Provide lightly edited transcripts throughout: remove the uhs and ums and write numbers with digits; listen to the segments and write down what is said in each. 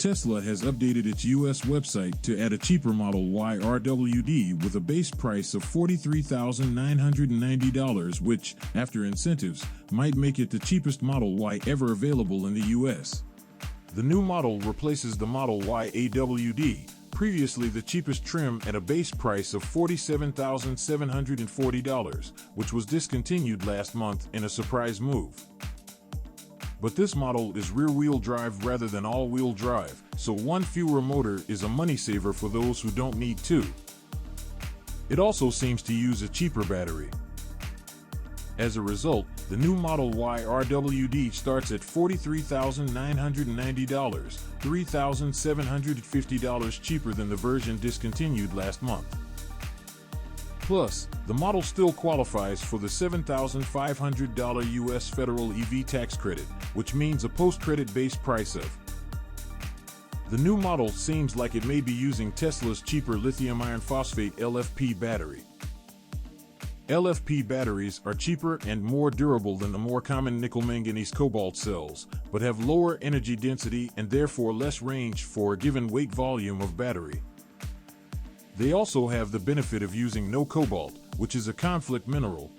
Tesla has updated its US website to add a cheaper Model Y RWD with a base price of $43,990, which, after incentives, might make it the cheapest Model Y ever available in the US. The new model replaces the Model Y AWD, previously the cheapest trim, at a base price of $47,740, which was discontinued last month in a surprise move. But this model is rear-wheel drive rather than all-wheel drive, so one fewer motor is a money saver for those who don't need two. It also seems to use a cheaper battery. As a result, the new Model Y RWD starts at $43,990, $3,750 cheaper than the version discontinued last month. Plus, the model still qualifies for the $7,500 US federal EV tax credit, which means a post-credit base price of. The new model seems like it may be using Tesla's cheaper lithium iron phosphate LFP battery. LFP batteries are cheaper and more durable than the more common nickel manganese cobalt cells, but have lower energy density and therefore less range for a given weight volume of battery. They also have the benefit of using no cobalt, which is a conflict mineral.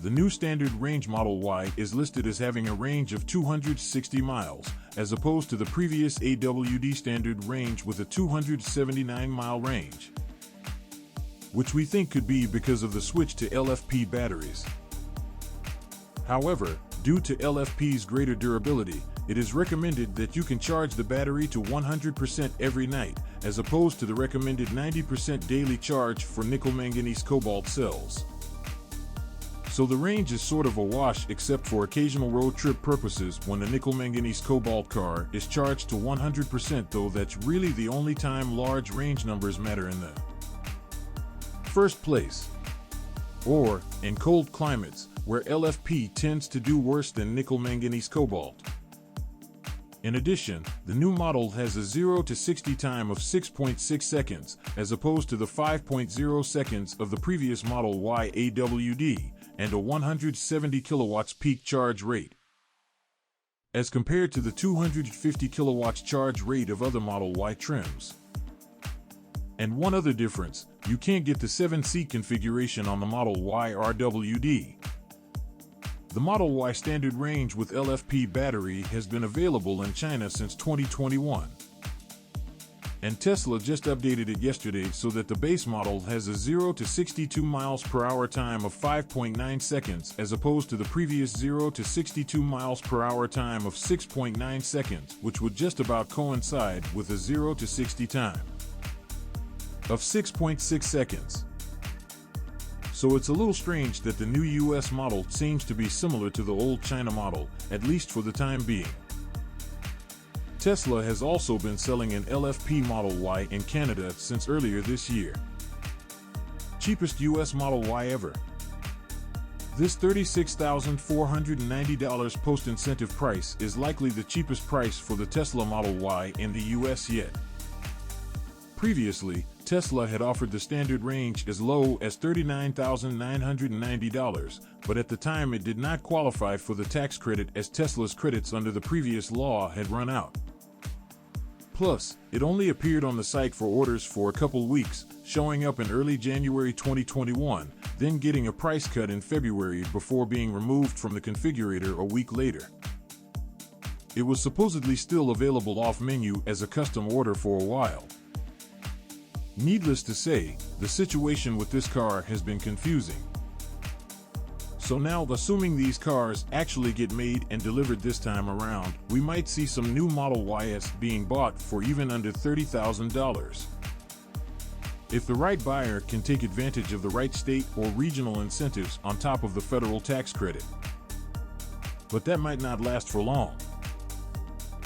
The new standard range Model Y is listed as having a range of 260 miles, as opposed to the previous AWD standard range with a 279-mile range, which we think could be because of the switch to LFP batteries. However, due to LFP's greater durability, it is recommended that you can charge the battery to 100% every night, as opposed to the recommended 90% daily charge for nickel manganese cobalt cells. So the range is sort of a wash except for occasional road trip purposes when the nickel manganese cobalt car is charged to 100%, though that's really the only time large range numbers matter in the first place. Or, in cold climates, where LFP tends to do worse than nickel manganese cobalt. In addition, the new model has a 0 to 60 time of 6.6 seconds, as opposed to the 5.0 seconds of the previous Model Y AWD, and a 170 kilowatts peak charge rate, as compared to the 250 kilowatts charge rate of other Model Y trims. And one other difference, you can't get the 7-seat configuration on the Model Y RWD. The Model Y standard range with LFP battery has been available in China since 2021. And Tesla just updated it yesterday so that the base model has a 0 to 62 miles per hour time of 5.9 seconds, as opposed to the previous 0 to 62 miles per hour time of 6.9 seconds, which would just about coincide with a 0 to 60 time of 6.6 seconds. So it's a little strange that the new US model seems to be similar to the old China model, at least for the time being. Tesla has also been selling an LFP Model Y in Canada since earlier this year. Cheapest US Model Y ever. This $36,490 post-incentive price is likely the cheapest price for the Tesla Model Y in the US yet. Previously, Tesla had offered the standard range as low as $39,990, but at the time it did not qualify for the tax credit as Tesla's credits under the previous law had run out. Plus, it only appeared on the site for orders for a couple weeks, showing up in early January 2021, then getting a price cut in February before being removed from the configurator a week later. It was supposedly still available off-menu as a custom order for a while. Needless to say, the situation with this car has been confusing. So now, assuming these cars actually get made and delivered this time around, we might see some new Model Ys being bought for even under $30,000. If the right buyer can take advantage of the right state or regional incentives on top of the federal tax credit. But that might not last for long,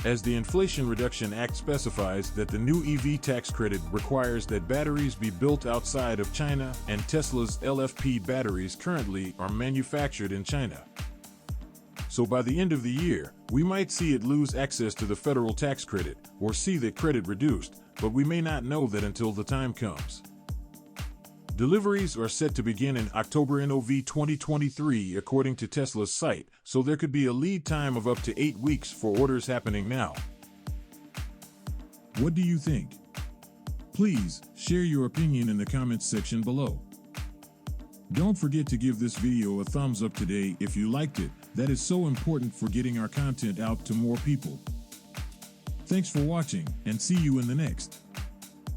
as the Inflation Reduction Act specifies that the new EV tax credit requires that batteries be built outside of China, and Tesla's LFP batteries currently are manufactured in China. So by the end of the year, we might see it lose access to the federal tax credit, or see that credit reduced, but we may not know that until the time comes. Deliveries are set to begin in October NOV 2023 according to Tesla's site, so there could be a lead time of up to 8 weeks for orders happening now. What do you think? Please share your opinion in the comments section below. Don't forget to give this video a thumbs up today if you liked it. That is so important for getting our content out to more people. Thanks for watching, and see you in the next.